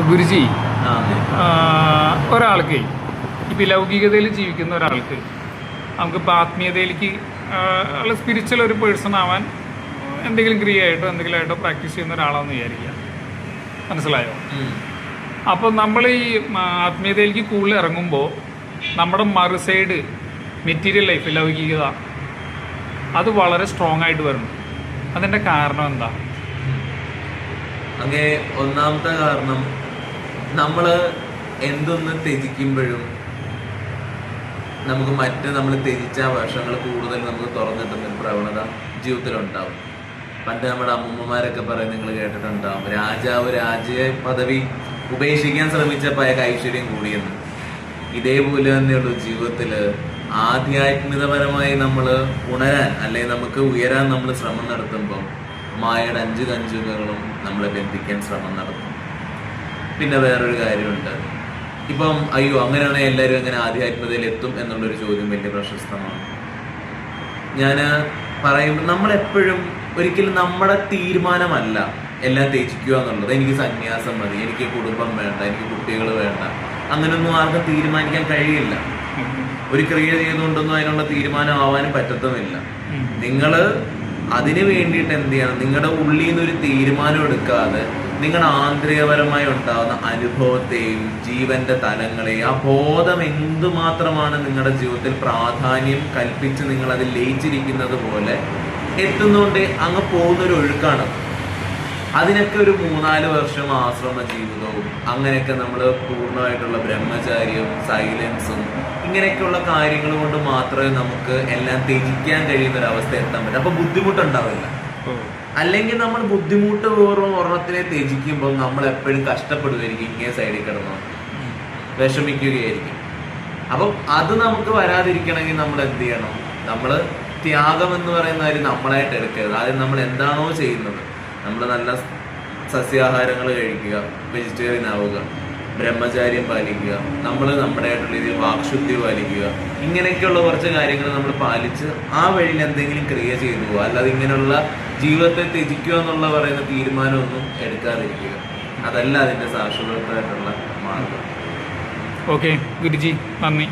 ഗുരുജി, ഒരാൾക്ക് ഇപ്പം ലൗകികതയിൽ ജീവിക്കുന്ന ഒരാൾക്ക് നമുക്കിപ്പോൾ ആത്മീയതയിലേക്ക് സ്പിരിച്വൽ ഒരു പേഴ്സൺ ആവാൻ എന്തെങ്കിലും ക്രിയയായിട്ടോ എന്തെങ്കിലും ആയിട്ടോ പ്രാക്ടീസ് ചെയ്യുന്ന ഒരാളാണെന്ന് വിചാരിക്കുക. മനസ്സിലായോ? അപ്പോൾ നമ്മൾ ഈ ആത്മീയതയിലേക്ക് കൂടുതൽ ഇറങ്ങുമ്പോൾ നമ്മുടെ മറു സൈഡ് മെറ്റീരിയൽ ലൈഫ്, ലൗകികത, അത് വളരെ സ്ട്രോങ് ആയിട്ട് വരണം. അതിൻ്റെ കാരണം എന്താ? അങ്ങനെ ഒന്നാമത്തെ കാരണം, നമ്മൾ എന്തൊന്ന് ത്യജിക്കുമ്പോഴും നമുക്ക് നമ്മൾ ത്യജിച്ച വർഷങ്ങൾ കൂടുതൽ നമുക്ക് തുറന്നിട്ടുന്നൊരു പ്രവണത ജീവിതത്തിലുണ്ടാവും. പണ്ട് നമ്മുടെ അമ്മൂമ്മമാരൊക്കെ പറയും, നിങ്ങൾ കേട്ടിട്ടുണ്ടാവും, രാജാവ് രാജ്യ പദവി ഉപേക്ഷിക്കാൻ ശ്രമിച്ചപ്പോൾ അയാൾക്ക് ഐശ്വര്യം കൂടിയെന്ന്. ഇതേപോലെ തന്നെയുള്ളൂ ജീവിതത്തിൽ ആധ്യാത്മികപരമായി നമ്മൾ ഉണരാൻ അല്ലെങ്കിൽ നമുക്ക് ഉയരാൻ നമ്മൾ ശ്രമം നടത്തുമ്പോൾ മായയുടെ 5 കഞ്ചുകകളും നമ്മളെ ബന്ധിക്കാൻ ശ്രമം നടത്തും. പിന്നെ വേറൊരു കാര്യമുണ്ട്, ഇപ്പം അയ്യോ അങ്ങനെയാണെങ്കിൽ എല്ലാവരും എങ്ങനെ ആധ്യാത്മികതയിൽ എത്തും എന്നുള്ളൊരു ചോദ്യം വലിയ പ്രശസ്തമാണ്. ഞാൻ പറയുമ്പോൾ നമ്മളെപ്പോഴും ഒരിക്കലും നമ്മുടെ തീരുമാനമല്ല എല്ലാം ത്യജിക്കുക എന്നുള്ളത്. എനിക്ക് സന്യാസം മതി, എനിക്ക് കുടുംബം വേണ്ട, എനിക്ക് കുട്ടികൾ വേണ്ട, അങ്ങനെയൊന്നും ആർക്കും തീരുമാനിക്കാൻ കഴിയില്ല. ഒരു ക്രിയ ചെയ്തുകൊണ്ടൊന്നും അതിനുള്ള തീരുമാനം ആവാനും പറ്റത്തുമില്ല. നിങ്ങൾ അതിന് വേണ്ടിയിട്ട് എന്ത് ചെയ്യണം? നിങ്ങളുടെ ഉള്ളിൽ നിന്നൊരു തീരുമാനം എടുക്കാതെ നിങ്ങളുടെ ആന്തരികപരമായി ഉണ്ടാകുന്ന അനുഭവത്തെയും ജീവന്റെ തലങ്ങളെയും ആ ബോധം എന്തുമാത്രമാണ് നിങ്ങളുടെ ജീവിതത്തിൽ പ്രാധാന്യം കൽപ്പിച്ച് നിങ്ങൾ അതിൽ ലയിച്ചിരിക്കുന്നത് പോലെ എത്തുന്നുകൊണ്ട് അങ്ങ് പോകുന്നൊരു ഒഴുക്കാണ്. അതിനൊക്കെ ഒരു 3-4 വർഷം ആശ്രമ ജീവിതവും അങ്ങനെയൊക്കെ നമ്മൾ പൂർണ്ണമായിട്ടുള്ള ബ്രഹ്മചാര്യവും സൈലൻസും ഇങ്ങനെയൊക്കെയുള്ള കാര്യങ്ങൾ കൊണ്ട് മാത്രമേ നമുക്ക് എല്ലാം ത്യജിക്കാൻ കഴിയുന്ന ഒരു അവസ്ഥ എത്താൻ പറ്റും. അപ്പൊ ബുദ്ധിമുട്ടുണ്ടാവില്ല. അല്ലെങ്കിൽ നമ്മൾ ബുദ്ധിമുട്ട് പൂർവ്വം ഒരെണ്ണത്തിനെ ത്യജിക്കുമ്പോൾ നമ്മൾ എപ്പോഴും കഷ്ടപ്പെടുകയായിരിക്കും, ഇങ്ങനെ സൈഡിൽ കിടന്നോ വിഷമിക്കുകയായിരിക്കും. അപ്പം അത് നമുക്ക് വരാതിരിക്കണമെങ്കിൽ നമ്മൾ എന്ത് ചെയ്യണം? നമ്മൾ ത്യാഗം എന്ന് പറയുന്ന കാര്യം നമ്മളായിട്ട് എടുക്കരുത്. ആദ്യം നമ്മൾ എന്താണോ ചെയ്യുന്നത്, നമ്മൾ നല്ല സസ്യാഹാരങ്ങൾ കഴിക്കുക, വെജിറ്റേറിയൻ ആവുക, ബ്രഹ്മചാര്യം പാലിക്കുക, നമ്മൾ നമ്മുടേതായിട്ടുള്ള രീതിയിൽ വാക്ശുദ്ധി പാലിക്കുക, ഇങ്ങനെയൊക്കെയുള്ള കുറച്ച് കാര്യങ്ങൾ നമ്മൾ പാലിച്ച് ആ വഴിയിൽ എന്തെങ്കിലും ക്രിയ ചെയ്തു പോകുക. അല്ലാതെ ഇങ്ങനെയുള്ള ജീവിതത്തെ ത്യജിക്കുക എന്നുള്ള പറയുന്ന തീരുമാനമൊന്നും എടുക്കാതിരിക്കുക. അതല്ല അതിൻ്റെ ശാശ്വതമായിട്ടുള്ള മാർഗം. ഓക്കെ ഗുരുജി, നന്ദി.